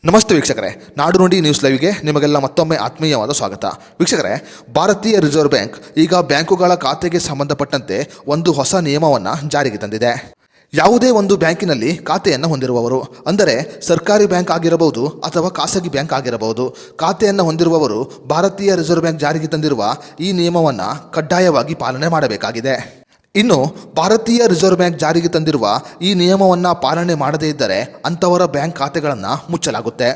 ನಮಸ್ತೆ ವೀಕ್ಷಕರೇ, ನಾಡು ನುಡಿ ನ್ಯೂಸ್ ಲೈವ್ಗೆ ನಿಮಗೆಲ್ಲ ಮತ್ತೊಮ್ಮೆ ಆತ್ಮೀಯವಾದ ಸ್ವಾಗತ. ವೀಕ್ಷಕರೇ, ಭಾರತೀಯ ರಿಸರ್ವ್ ಬ್ಯಾಂಕ್ ಈಗ ಬ್ಯಾಂಕುಗಳ ಖಾತೆಗೆ ಸಂಬಂಧಪಟ್ಟಂತೆ ಒಂದು ಹೊಸ ನಿಯಮವನ್ನು ಜಾರಿಗೆ ತಂದಿದೆ. ಯಾವುದೇ ಒಂದು ಬ್ಯಾಂಕಿನಲ್ಲಿ ಖಾತೆಯನ್ನು ಹೊಂದಿರುವವರು, ಅಂದರೆ ಸರ್ಕಾರಿ ಬ್ಯಾಂಕ್ ಆಗಿರಬಹುದು ಅಥವಾ ಖಾಸಗಿ ಬ್ಯಾಂಕ್ ಆಗಿರಬಹುದು, ಖಾತೆಯನ್ನು ಹೊಂದಿರುವವರು ಭಾರತೀಯ ರಿಸರ್ವ್ ಬ್ಯಾಂಕ್ ಜಾರಿಗೆ ತಂದಿರುವ ಈ ನಿಯಮವನ್ನು ಕಡ್ಡಾಯವಾಗಿ ಪಾಲನೆ ಮಾಡಬೇಕಾಗಿದೆ. ಇನ್ನು ಭಾರತೀಯ ರಿಸರ್ವ್ ಬ್ಯಾಂಕ್ ಜಾರಿಗೆ ತಂದಿರುವ ಈ ನಿಯಮವನ್ನು ಪಾಲನೆ ಮಾಡದೇ ಇದ್ದರೆ ಅಂಥವರ ಬ್ಯಾಂಕ್ ಖಾತೆಗಳನ್ನು ಮುಚ್ಚಲಾಗುತ್ತೆ.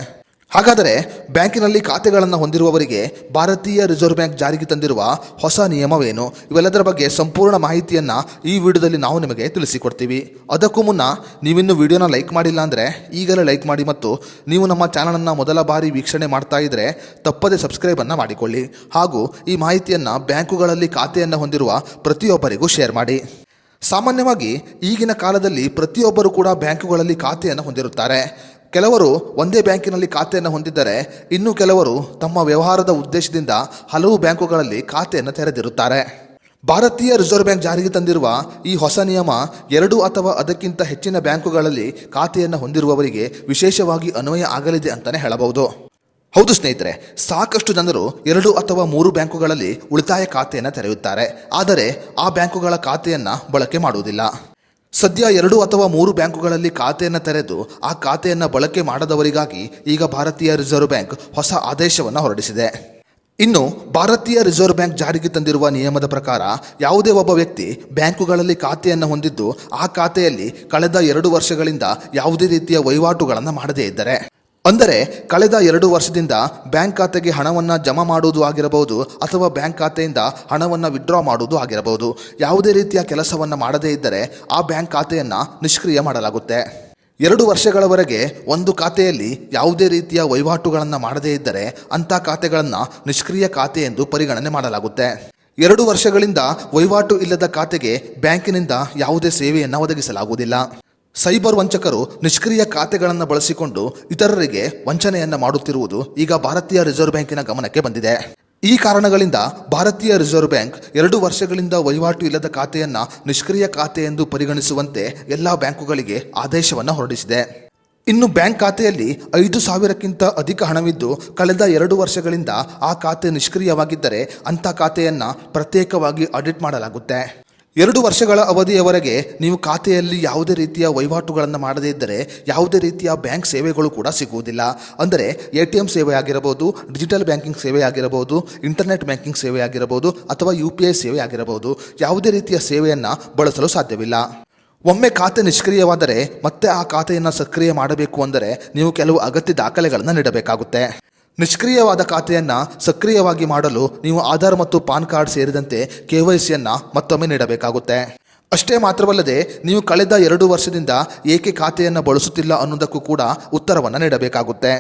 ಹಾಗಾದರೆ ಬ್ಯಾಂಕಿನಲ್ಲಿ ಖಾತೆಗಳನ್ನು ಹೊಂದಿರುವವರಿಗೆ ಭಾರತೀಯ ರಿಸರ್ವ್ ಬ್ಯಾಂಕ್ ಜಾರಿಗೆ ತಂದಿರುವ ಹೊಸ ನಿಯಮವೇನು? ಇವೆಲ್ಲದರ ಬಗ್ಗೆ ಸಂಪೂರ್ಣ ಮಾಹಿತಿಯನ್ನು ಈ ವಿಡಿಯೋದಲ್ಲಿ ನಾವು ನಿಮಗೆ ತಿಳಿಸಿಕೊಡ್ತೀವಿ. ಅದಕ್ಕೂ ಮುನ್ನ ನೀವಿನ್ನು ವಿಡಿಯೋನ ಲೈಕ್ ಮಾಡಿಲ್ಲ ಅಂದರೆ ಈಗಲೇ ಲೈಕ್ ಮಾಡಿ, ಮತ್ತು ನೀವು ನಮ್ಮ ಚಾನಲನ್ನು ಮೊದಲ ಬಾರಿ ವೀಕ್ಷಣೆ ಮಾಡ್ತಾ ಇದ್ದರೆ ತಪ್ಪದೇ ಸಬ್ಸ್ಕ್ರೈಬನ್ನು ಮಾಡಿಕೊಳ್ಳಿ. ಹಾಗೂ ಈ ಮಾಹಿತಿಯನ್ನು ಬ್ಯಾಂಕುಗಳಲ್ಲಿ ಖಾತೆಯನ್ನು ಹೊಂದಿರುವ ಪ್ರತಿಯೊಬ್ಬರಿಗೂ ಶೇರ್ ಮಾಡಿ. ಸಾಮಾನ್ಯವಾಗಿ ಈಗಿನ ಕಾಲದಲ್ಲಿ ಪ್ರತಿಯೊಬ್ಬರು ಕೂಡ ಬ್ಯಾಂಕುಗಳಲ್ಲಿ ಖಾತೆಯನ್ನು ಹೊಂದಿರುತ್ತಾರೆ. ಕೆಲವರು ಒಂದೇ ಬ್ಯಾಂಕಿನಲ್ಲಿ ಖಾತೆಯನ್ನು ಹೊಂದಿದ್ದರೆ, ಇನ್ನು ಕೆಲವರು ತಮ್ಮ ವ್ಯವಹಾರದ ಉದ್ದೇಶದಿಂದ ಹಲವು ಬ್ಯಾಂಕುಗಳಲ್ಲಿ ಖಾತೆಯನ್ನು ತೆರೆದಿರುತ್ತಾರೆ. ಭಾರತೀಯ ರಿಸರ್ವ್ ಬ್ಯಾಂಕ್ ಜಾರಿಗೆ ತಂದಿರುವ ಈ ಹೊಸ ನಿಯಮ 2 ಅಥವಾ ಅದಕ್ಕಿಂತ ಹೆಚ್ಚಿನ ಬ್ಯಾಂಕುಗಳಲ್ಲಿ ಖಾತೆಯನ್ನು ಹೊಂದಿರುವವರಿಗೆ ವಿಶೇಷವಾಗಿ ಅನ್ವಯ ಆಗಲಿದೆ ಅಂತಲೇ ಹೇಳಬಹುದು. ಹೌದು ಸ್ನೇಹಿತರೆ, ಸಾಕಷ್ಟು ಜನರು 2 ಅಥವಾ 3 ಬ್ಯಾಂಕುಗಳಲ್ಲಿ ಉಳಿತಾಯ ಖಾತೆಯನ್ನು ತೆರೆಯುತ್ತಾರೆ. ಆದರೆ ಆ ಬ್ಯಾಂಕುಗಳ ಖಾತೆಯನ್ನು ಬಳಕೆ ಮಾಡುವುದಿಲ್ಲ. ಸದ್ಯ 2 ಅಥವಾ 3 ಬ್ಯಾಂಕುಗಳಲ್ಲಿ ಖಾತೆಯನ್ನು ತೆರೆದು ಆ ಖಾತೆಯನ್ನು ಬಳಕೆ ಮಾಡದವರಿಗಾಗಿ ಈಗ ಭಾರತೀಯ ರಿಸರ್ವ್ ಬ್ಯಾಂಕ್ ಹೊಸ ಆದೇಶವನ್ನು ಹೊರಡಿಸಿದೆ. ಇನ್ನು ಭಾರತೀಯ ರಿಸರ್ವ್ ಬ್ಯಾಂಕ್ ಜಾರಿಗೆ ತಂದಿರುವ ನಿಯಮದ ಪ್ರಕಾರ ಯಾವುದೇ ಒಬ್ಬ ವ್ಯಕ್ತಿ ಬ್ಯಾಂಕುಗಳಲ್ಲಿ ಖಾತೆಯನ್ನು ಹೊಂದಿದ್ದು ಆ ಖಾತೆಯಲ್ಲಿ ಕಳೆದ 2 ವರ್ಷಗಳಿಂದ ಯಾವುದೇ ರೀತಿಯ ವಹಿವಾಟುಗಳನ್ನು ಮಾಡದೇ ಇದ್ದರೆ, ಅಂದರೆ ಕಳೆದ 2 ವರ್ಷದಿಂದ ಬ್ಯಾಂಕ್ ಖಾತೆಗೆ ಹಣವನ್ನು ಜಮಾ ಮಾಡುವುದು ಆಗಿರಬಹುದು ಅಥವಾ ಬ್ಯಾಂಕ್ ಖಾತೆಯಿಂದ ಹಣವನ್ನು ವಿಡ್ರಾ ಮಾಡುವುದು ಆಗಿರಬಹುದು, ಯಾವುದೇ ರೀತಿಯ ಕೆಲಸವನ್ನು ಮಾಡದೇ ಇದ್ದರೆ ಆ ಬ್ಯಾಂಕ್ ಖಾತೆಯನ್ನು ನಿಷ್ಕ್ರಿಯ ಮಾಡಲಾಗುತ್ತೆ. 2 ವರ್ಷಗಳವರೆಗೆ ಒಂದು ಖಾತೆಯಲ್ಲಿ ಯಾವುದೇ ರೀತಿಯ ವಹಿವಾಟುಗಳನ್ನು ಮಾಡದೇ ಇದ್ದರೆ ಅಂಥ ಖಾತೆಗಳನ್ನು ನಿಷ್ಕ್ರಿಯ ಖಾತೆ ಎಂದು ಪರಿಗಣನೆ ಮಾಡಲಾಗುತ್ತೆ. 2 ವರ್ಷಗಳಿಂದ ವಹಿವಾಟು ಇಲ್ಲದ ಖಾತೆಗೆ ಬ್ಯಾಂಕಿನಿಂದ ಯಾವುದೇ ಸೇವೆಯನ್ನು ಒದಗಿಸಲಾಗುವುದಿಲ್ಲ. ಸೈಬರ್ ವಂಚಕರು ನಿಷ್ಕ್ರಿಯ ಖಾತೆಗಳನ್ನು ಬಳಸಿಕೊಂಡು ಇತರರಿಗೆ ವಂಚನೆಯನ್ನು ಮಾಡುತ್ತಿರುವುದು ಈಗ ಭಾರತೀಯ ರಿಸರ್ವ್ ಬ್ಯಾಂಕಿನ ಗಮನಕ್ಕೆ ಬಂದಿದೆ. ಈ ಕಾರಣಗಳಿಂದ ಭಾರತೀಯ ರಿಸರ್ವ್ ಬ್ಯಾಂಕ್ 2 ವರ್ಷಗಳಿಂದ ವಹಿವಾಟು ಇಲ್ಲದ ಖಾತೆಯನ್ನು ನಿಷ್ಕ್ರಿಯ ಖಾತೆ ಎಂದು ಪರಿಗಣಿಸುವಂತೆ ಎಲ್ಲ ಬ್ಯಾಂಕುಗಳಿಗೆ ಆದೇಶವನ್ನು ಹೊರಡಿಸಿದೆ. ಇನ್ನು ಬ್ಯಾಂಕ್ ಖಾತೆಯಲ್ಲಿ 5,000ಕ್ಕಿಂತ ಅಧಿಕ ಹಣವಿದ್ದು ಕಳೆದ 2 ವರ್ಷಗಳಿಂದ ಆ ಖಾತೆ ನಿಷ್ಕ್ರಿಯವಾಗಿದ್ದರೆ ಅಂಥ ಖಾತೆಯನ್ನು ಪ್ರತ್ಯೇಕವಾಗಿ ಆಡಿಟ್ ಮಾಡಲಾಗುತ್ತೆ. 2 ವರ್ಷಗಳ ಅವಧಿಯವರೆಗೆ ನೀವು ಖಾತೆಯಲ್ಲಿ ಯಾವುದೇ ರೀತಿಯ ವಹಿವಾಟುಗಳನ್ನು ಮಾಡದೇ ಇದ್ದರೆ ಯಾವುದೇ ರೀತಿಯ ಬ್ಯಾಂಕ್ ಸೇವೆಗಳು ಕೂಡ ಸಿಗುವುದಿಲ್ಲ. ಅಂದರೆ ATM ಸೇವೆ ಆಗಿರಬಹುದು, ಡಿಜಿಟಲ್ ಬ್ಯಾಂಕಿಂಗ್ ಸೇವೆ ಆಗಿರಬಹುದು, ಇಂಟರ್ನೆಟ್ ಬ್ಯಾಂಕಿಂಗ್ ಸೇವೆ ಆಗಿರಬಹುದು ಅಥವಾ UPI ಸೇವೆ ಆಗಿರಬಹುದು, ಯಾವುದೇ ರೀತಿಯ ಸೇವೆಯನ್ನು ಬಳಸಲು ಸಾಧ್ಯವಿಲ್ಲ. ಒಮ್ಮೆ ಖಾತೆ ನಿಷ್ಕ್ರಿಯವಾದರೆ ಮತ್ತೆ ಆ ಖಾತೆಯನ್ನು ಸಕ್ರಿಯ ಮಾಡಬೇಕು ಅಂದರೆ ನೀವು ಕೆಲವು ಅಗತ್ಯ ದಾಖಲೆಗಳನ್ನು ನೀಡಬೇಕಾಗುತ್ತೆ. ನಿಷ್ಕ್ರಿಯವಾದ ಖಾತೆಯನ್ನು ಸಕ್ರಿಯವಾಗಿ ಮಾಡಲು ನೀವು ಆಧಾರ್ ಮತ್ತು ಪಾನ್ ಕಾರ್ಡ್ ಸೇರಿದಂತೆ KYCಯನ್ನು ಮತ್ತೊಮ್ಮೆ ನೀಡಬೇಕಾಗುತ್ತೆ. ಅಷ್ಟೇ ಮಾತ್ರವಲ್ಲದೆ ನೀವು ಕಳೆದ 2 ವರ್ಷದಿಂದ ಏಕೆ ಖಾತೆಯನ್ನು ಬಳಸುತ್ತಿಲ್ಲ ಅನ್ನೋದಕ್ಕೂ ಕೂಡ ಉತ್ತರವನ್ನು ನೀಡಬೇಕಾಗುತ್ತೆ.